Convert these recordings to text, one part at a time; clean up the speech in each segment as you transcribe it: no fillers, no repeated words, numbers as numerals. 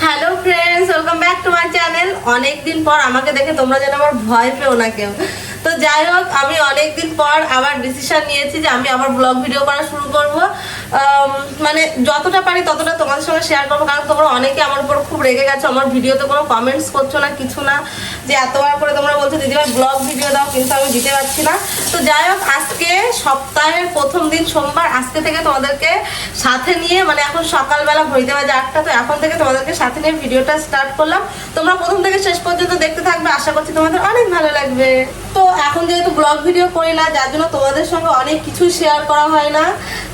Hello friends, welcome back to my channel. অনেকদিন পর আমাকে দেখে তোমরা যেন আমার ভয় পেও না কেউ। তো যাই হোক, আমি অনেকদিন পর আবার ডিসিশন নিয়েছি যে আমি আবার ব্লগ ভিডিও করা শুরু করব। মানে যতটা পারি ততটা তোমাদের সঙ্গে শেয়ার করবো, কারণ তোমরা অনেকে আমার উপর খুব রেগে গেছো, আমার ভিডিওতে কোনো কমেন্টস করছো না, কিছু না, যে এতবার করে তোমরা বলছো দিদিভাই ব্লগ ভিডিও দাও, কিন্তু আমি দিতে পারছি না। তো যাই হোক, আজকে সপ্তাহের প্রথম দিন সোমবার, আজকে থেকে তোমাদেরকে সাথে নিয়ে, মানে এখন সকালবেলা ঘড়িতে বাজে 8টা, তো এখন থেকে তোমাদেরকে সাথে নিয়ে ভিডিওটা স্টার্ট করলাম। তোমরা প্রথম থেকে শেষ পর্যন্ত দেখতে থাকবে, আশা করছি তোমাদের অনেক ভালো লাগবে। তো এখন যেহেতু ব্লগ ভিডিও করি না, যার জন্য তোমাদের সঙ্গে অনেক কিছু শেয়ার করা হয় না।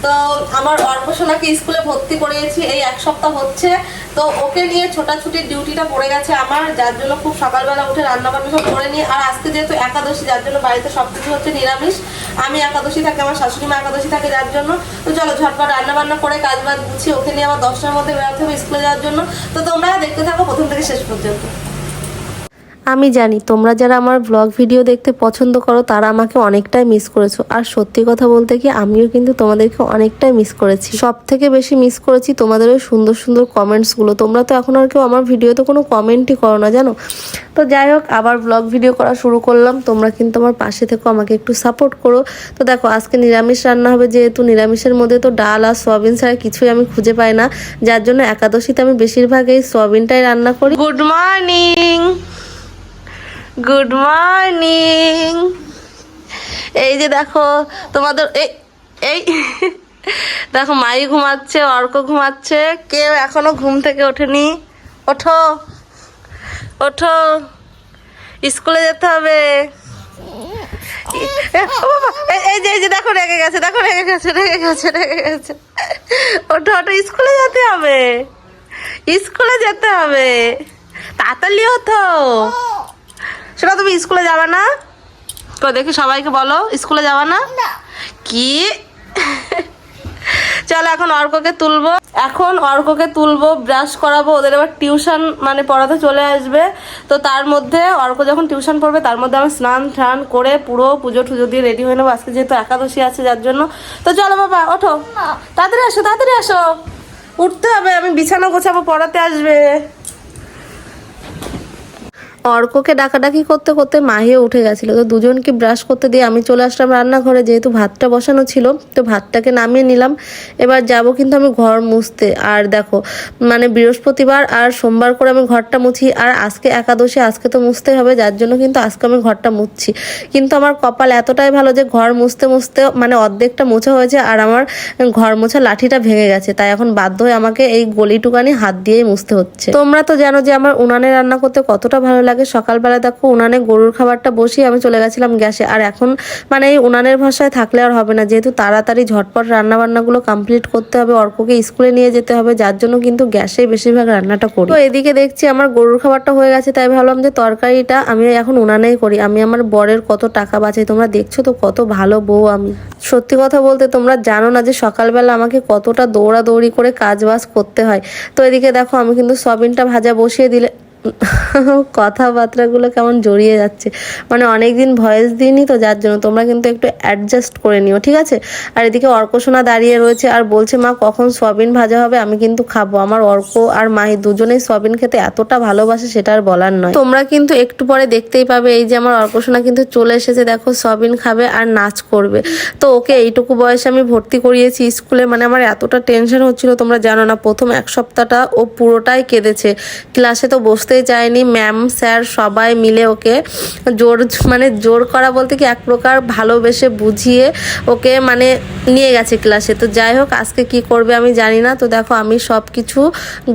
তো আমার অর্পসোনাকে স্কুলে ভর্তি করিয়েছি, এই এক সপ্তাহ হচ্ছে। তো ওকে নিয়ে ছোটাছুটির ডিউটিটা পড়ে গেছে আমার, যার জন্য খুব সকালবেলা উঠে রান্নাবান্না সব করে নিই। আর আজকে যেহেতু একাদশী, যার জন্য বাড়িতে সব কিছু হচ্ছে নিরামিষ। আমি একাদশী থাকি, আমার শাশুড়ি মা একাদশী থাকে, যার জন্য তো চলো ঝটপট রান্নাবান্না করে কাজ বাজ গুছিয়ে ওকে নিয়ে আবার 10টার মধ্যে বেরোতে হবে স্কুলে যাওয়ার জন্য। তো তোমরা দেখতে থাকো প্রথম থেকে শেষ পর্যন্ত। আমি জানি তোমরা যারা আমার ব্লগ ভিডিও দেখতে পছন্দ করো তারা আমাকে অনেকটাই মিস করেছো, আর সত্যি কথা বলতে কি আমিও কিন্তু তোমাদেরকে অনেকটাই মিস করেছি। সব থেকে বেশি মিস করেছি তোমাদের ওই সুন্দর সুন্দর কমেন্টসগুলো। তোমরা তো এখন আর কেউ আমার ভিডিওতে কোনো কমেন্টই করো না, জানো। তো যাই হোক, আবার ব্লগ ভিডিও করা শুরু করলাম। তোমরা কিন্তু আমার পাশে থেকো, আমাকে একটু সাপোর্ট করো। তো দেখো, আজকে নিরামিষ রান্না হবে, যেহেতু নিরামিষের মধ্যে তো ডাল আর সোয়াবিন ছাড়া কিছুই আমি খুঁজে পাই না, যার জন্য একাদশীতে আমি বেশিরভাগ এই সোয়াবিনটাই রান্না করি। Good morning, good morning. এই যে দেখো তোমাদের এই দেখো, মাই ঘুমাচ্ছে, অর্ক ঘুমাচ্ছে, কেউ এখনো ঘুম থেকে ওঠেনি। ওঠো ওঠো, স্কুলে যেতে হবে। এই যে দেখো রেগে গেছে, দেখো রেগে গেছে, রেগে গেছে, রেগে গেছে। ওঠো ওঠো, স্কুলে যেতে হবে, স্কুলে যেতে হবে, তাড়াতাড়ি ওঠো। সেটা তুমি স্কুলে যাবে না? তো দেখি সবাইকে বলো স্কুলে যাবে না কি। চলো এখন অর্ককে তুলবো, ব্রাশ করাবো, ওদের এবার টিউশন মানে পড়াতে চলে আসবে। তো তার মধ্যে অর্ক যখন টিউশন পড়বে তার মধ্যে আমি স্নান টান করে পুরো পুজো টুজো দিয়ে রেডি হয়ে নেবো, আজকে যেহেতু একাদশী আছে যার জন্য। তো চলো বাবা ওঠো, তাড়াতাড়ি আসো, তাড়াতাড়ি আসো, উঠতে হবে, আমি বিছানা গোছাবো, পড়াতে আসবে। অর্ককে ডাকাডাকি করতে করতে মাহিও উঠে গেছিলো। তো দুজনকে ব্রাশ করতে দিয়ে আমি চলে আসলাম রান্নাঘরে, যেহেতু ভাতটা বসানো ছিল। তো ভাতটাকে নামিয়ে নিলাম, এবার যাব কিন্তু আমি ঘর মুছতে। আর দেখো, মানে বৃহস্পতিবার আর সোমবার করে আমি ঘরটা মুছি, আর আজকে একাদশী, আজকে তো মুছতে হবে, যার জন্য কিন্তু আজকে আমি ঘরটা মুছছি। কিন্তু আমার কপাল এতটাই ভালো যে ঘর মুছতে মুছতে মানে অর্ধেকটা মোছা হয়েছে, আর আমার ঘর মোছা লাঠিটা ভেঙে গেছে, তাই এখন বাধ্য হয়ে আমাকে এই গলিটুকানি হাত দিয়েই মুছতে হচ্ছে। তোমরা তো জানো যে আমার উনানে রান্না করতে কতটা ভালো লাগে। সকালবেলা দেখো উনানে গরুর খাবারটা বসিয়ে আমি চলে গেছিলাম গ্যাসে, আর এখন মানে এই উনানের ভাষায় থাকলে আর হবে না, যেহেতু তাড়াতাড়ি ঝটপট রান্না বান্নাগুলো কমপ্লিট করতে হবে, অর্ককে স্কুলে নিয়ে যেতে হবে, যার জন্য কিন্তু গ্যাসে বেশিরভাগ রান্নাটা করি। তো এদিকে দেখছি আমার গরুর খাবারটা হয়ে গেছে, তাই ভাবলাম যে তরকারিটা আমি এখন উনানেই করি। আমি আমার বরের কত টাকা বাঁচাই, তোমরা দেখছো তো কত ভালো বউ আমি। সত্যি কথা বলতে তোমরা জানো না যে সকালবেলা আমাকে কতটা দৌড়াদৌড়ি করে কাজ বাজ করতে হয়। তো এদিকে দেখো আমি কিন্তু সয়াবিনটা ভাজা বসিয়ে দিলে কথাবার্তাগুলো কেমন জড়িয়ে যাচ্ছে, মানে অনেকদিন ভয়েস দিইনি তো, যার জন্য তোমরা কিন্তু একটু অ্যাডজাস্ট করে নিও, ঠিক আছে। আর এদিকে অর্কসোনা দাঁড়িয়ে রয়েছে আর বলছে মা কখন সয়াবিন ভাজা হবে, আমি কিন্তু খাবো। আমার অর্ক আর মাহি দুজনেই সয়াবিন খেতে এতটা ভালোবাসে, সেটা আর বলার নয়। তোমরা কিন্তু একটু পরে দেখতেই পাবে, এই যে আমার অর্কসোনা কিন্তু চলে এসেছে, দেখো সয়াবিন খাবে আর নাচ করবে। তো ওকে এইটুকু বয়সে আমি ভর্তি করিয়েছি স্কুলে, মানে আমার এতটা টেনশন হচ্ছিল তোমরা জানো না। প্রথম এক সপ্তাহটা ও পুরোটাই কেঁদেছে, ক্লাসে তো বসতে চায়নি, ম্যাম স্যার সবাই মিলে ওকে জোর করা বলতে কি এক প্রকার ভালোবেসে বুঝিয়ে ওকে মানে নিয়ে গেছে ক্লাসে। তো যাই হোক, আজকে কি করবে আমি জানি না। তো দেখো আমি সব কিছু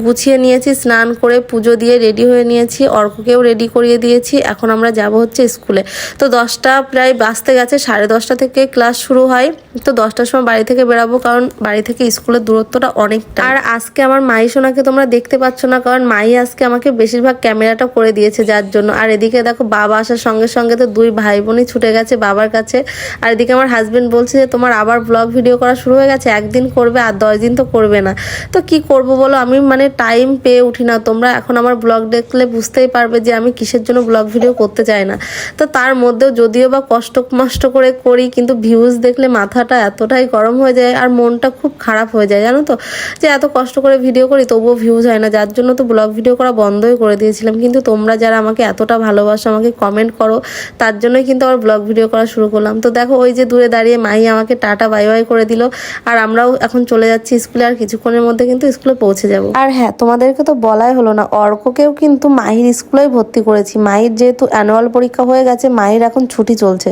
গুছিয়ে নিয়েছি, স্নান করে পুজো দিয়ে রেডি হয়ে নিয়েছি, অর্ককেও রেডি করিয়ে দিয়েছি। এখন আমরা যাব হচ্ছে স্কুলে। তো 10টা প্রায় বাজতে গেছে, 10:30 থেকে ক্লাস শুরু হয়। তো 10টার সময় বাড়ি থেকে বেরাবো, কারণ বাড়ি থেকে স্কুলের দূরত্বটা অনেকটা। আর আজকে আমার মাই সোনাকে তোমরা দেখতে পাচ্ছ না, কারণ মাই আজকে আমাকে বেশিরভাগ বেশিরভাগ ক্যামেরাটা করে দিয়েছে যার জন্য। আর এদিকে দেখো বাবা আসার সঙ্গে সঙ্গে তো দুই ভাই বোনই ছুটে গেছে বাবার কাছে। আর এদিকে আমার হাজবেন্ড বলছে যে তোমার আবার ব্লগ ভিডিও করা শুরু হয়ে গেছে, একদিন করবে আর 10 দিন তো করবে না। তো কি করব বলো, আমি মানে টাইম পেয়ে উঠি না। তোমরা এখন আমার ব্লগ দেখলে বুঝতেই পারবে যে আমি কিসের জন্য ব্লগ ভিডিও করতে চাই না। তো তার মধ্যেও যদিও বা কষ্ট করে করি, কিন্তু ভিউজ দেখলে মাথাটা এতটাই গরম হয়ে যায় আর মনটা খুব খারাপ হয়ে যায়, জানো তো, যে এত কষ্ট করে ভিডিও করি তবুও ভিউজ হয় না। যার জন্য তো ব্লগ ভিডিও করা বন্ধই করে দিয়েছিলাম। কিন্তু তোমরা যারা আমাকে এতটা ভালোবাসো, আমাকে কমেন্ট করো, তার জন্যই কিন্তু আবার ব্লগ ভিডিও করা শুরু করলাম। তো দেখো ওই যে দূরে দাঁড়িয়ে মাহি আমাকে টাটা বাই বাই করে দিল। আর আমরাও এখন চলে যাচ্ছি স্কুলে, আর কিছুক্ষণের মধ্যে কিন্তু স্কুলে পৌঁছে যাব। আর হ্যাঁ, তোমাদেরকে তো বলাই হলো না, অর্ককেও কিন্তু মাহির স্কুলেই ভর্তি করেছি। মাহির যেহেতু অ্যানুয়াল পরীক্ষা হয়ে গেছে, মাহির এখন ছুটি চলছে।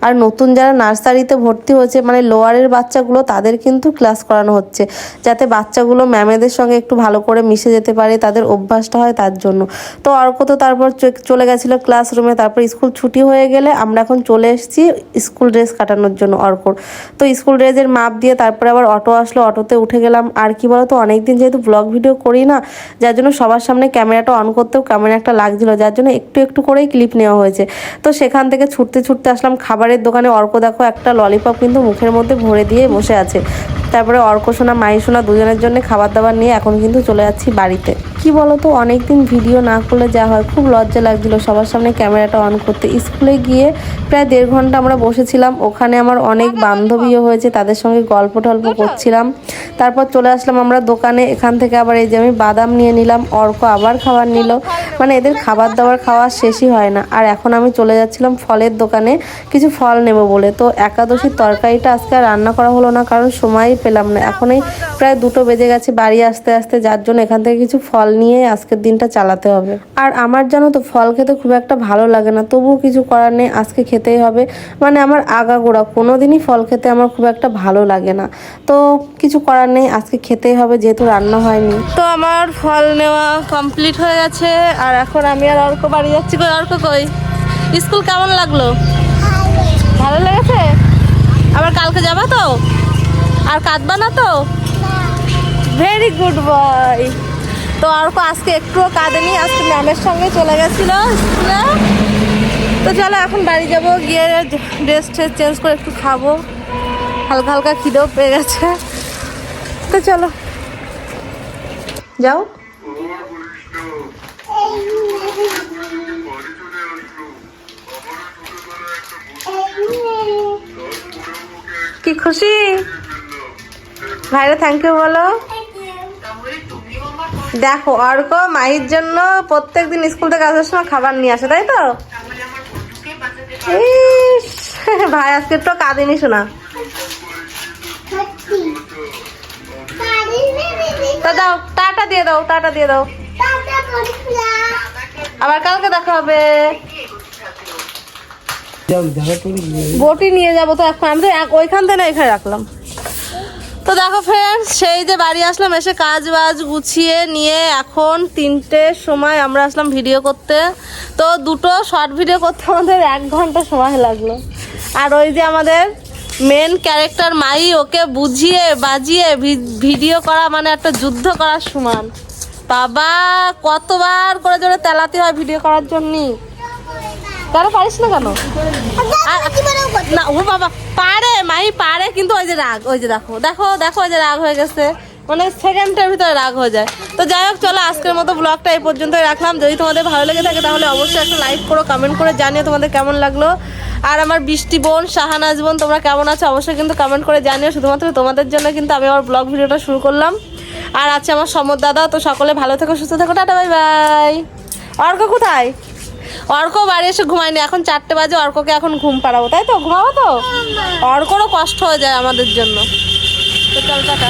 আর নতুন যারা নার্সারিতে ভর্তি হয়েছে, মানে লোয়ারের বাচ্চাগুলো, তাদের কিন্তু ক্লাস করানো হচ্ছে, যাতে বাচ্চাগুলো ম্যামেদের সঙ্গে একটু ভালো করে মিশে যেতে পারে, তাদের অভ্যাসটা হয় তার জন্য। তো অর্ক তো তারপর চলে গেছিলো ক্লাসরুমে। তারপর স্কুল ছুটি হয়ে গেলে আমরা এখন চলে এসেছি স্কুল ড্রেস কাটানোর জন্য অর্কর। তো স্কুল ড্রেসের মাপ দিয়ে তারপরে আবার অটো আসলো, অটোতে উঠে গেলাম। আর কি বলতো, অনেকদিন যেহেতু ব্লগ ভিডিও করি না, যার জন্য সবার সামনে ক্যামেরাটা অন করতেও কেমন একটা লাগছিল, যার জন্য একটু একটু করেই ক্লিপ নেওয়া হয়েছে। তো সেখান থেকে ছুটতে আসলাম খাবারের দোকানে। অর্ক দেখো একটা ললিপপ কিন্তু মুখের মধ্যে ভরে দিয়ে বসে আছে। তারপরে অর্ক সোনা মাহি সোনা দুজনের জন্য খাবার দাবার নিয়ে এখন কিন্তু চলে যাচ্ছি বাড়িতে। কি বলতো, অনেকদিন ভিডিও না করলে যা হয়, খুব লজ্জা লাগছিল সবার সামনে ক্যামেরাটা অন করতে। স্কুলে গিয়ে প্রায় 1.5 ঘন্টা আমরা বসেছিলাম। ওখানে আমার অনেক বান্ধবীও হয়েছে, তাদের সঙ্গে গল্প টল্প করছিলাম। তারপর চলে আসলাম আমরা দোকানে। এখান থেকে আবার এই যে আমি বাদাম নিয়ে নিলাম, অর্ক আবার খাবার নিল। মানে এদের খাবার দাবার খাওয়া শেষই হয় না। আর এখন আমি চলে যাচ্ছিলাম ফলের দোকানে কিছু ফল নেব বলে। তো একাদশীর তরকারিটা আজকে আর রান্না করা হলো না, কারণ সময়ই পেলাম না। এখনই প্রায় 2টো বেজে গেছে বাড়ি আসতে আসতে, যার জন্য এখান থেকে কিছু ফল নিয়ে আজকের দিনটা চালাতে হবে। আর আমার জানো তো ফল খেতে খুব একটা ভালো লাগে না, তবুও কিছু করার নেই, আজকে খেতেই হবে। মানে আমার আগাগোড়া কোনোদিনই ফল খেতে আমার খুব একটা ভালো লাগে না, তো কিছু করার নেই, আজকে খেতেই হবে যেহেতু রান্না হয়নি। তো আমার ফল নেওয়া কমপ্লিট হয়ে গেছে। আর এখন আমি আর অর্ক বাড়ি যাচ্ছি। কই অর্ক কই? স্কুল কেমন লাগলো? ভালো লেগেছে? আবার কালকে যাবা তো? আর কাঁদবা না তো? Very good boy. তো অর্ক আজকে একটুও কাঁদেনি, আজকে ম্যামের সঙ্গে চলে গেছিল স্কুলে। তো চলো এখন বাড়ি যাব, গিয়ে ড্রেস চেঞ্জ করে একটু খাবো, হালকা হালকা খিদেও পেয়ে গেছে। তো চলো যাও। কি খুশি? ভাইরা থ্যাংক ইউ বলো। দেখো অর্ক মাহির জন্য প্রত্যেকদিন স্কুল থেকে আসার সময় খাবার নিয়ে আসে, তাই তো? ভাই আজকে একটু কাঁদিনি শোনা। তা দাও, টাটা দিয়ে দাও, টাটা দিয়ে দাও। আবার কালকে দেখা হবে। বটি নিয়ে যাবো তো এখন, আমি তো ওইখান থেকে এখানে রাখলাম। তো দেখো ফ্রেন্ডস, সেই যে বাড়ি আসলাম, এসে কাজ বাজ গুছিয়ে নিয়ে এখন 3টের সময় আমরা আসলাম ভিডিও করতে। তো 2টো শর্ট ভিডিও করতে আমাদের 1 ঘন্টা সময় লাগলো। আর ওই যে আমাদের মেন ক্যারেক্টার মাই, ওকে বুঝিয়ে বাজিয়ে ভিডিও করা মানে একটা যুদ্ধ করার সমান। বাবা কতবার করে জোরে তেলাতে হয় ভিডিও করার জন্য। তারা পারিস না কেন? না ও বাবা পারে, মাই পারে, কিন্তু ওই যে রাগ, ওই যে দেখো দেখো দেখো ওই যে রাগ হয়ে গেছে, মানে সেকেন্ডের ভিতরে রাগ হয়ে যায়। তো যাই হোক চলো, আজকের মতো ব্লগটা এই পর্যন্তই রাখলাম। যদি তোমাদের ভালো লেগে থাকে তাহলে অবশ্যই একটা লাইক করো, কমেন্ট করে জানিও তোমাদের কেমন লাগলো। আর আমার বৃষ্টি বোন, শাহানাজ বোন, তোমরা কেমন আছো অবশ্যই কিন্তু কমেন্ট করে জানিও। শুধুমাত্র তোমাদের জন্য কিন্তু আমি আমার ব্লগ ভিডিওটা শুরু করলাম। আর আছে আমার সমর দাদা। তো সকলে ভালো থেকো, সুস্থ থেকো, টাটা বাই বাই। অর্ক কোথায়? অর্ক বাড়ি এসে ঘুমায়নি, এখন 4টে বাজে। অর্ককে এখন ঘুম পাড়াবো, তাই তো? ঘুমাবো তো? অর্করও কষ্ট হয়ে যায় আমাদের জন্য। তো চল টাটা।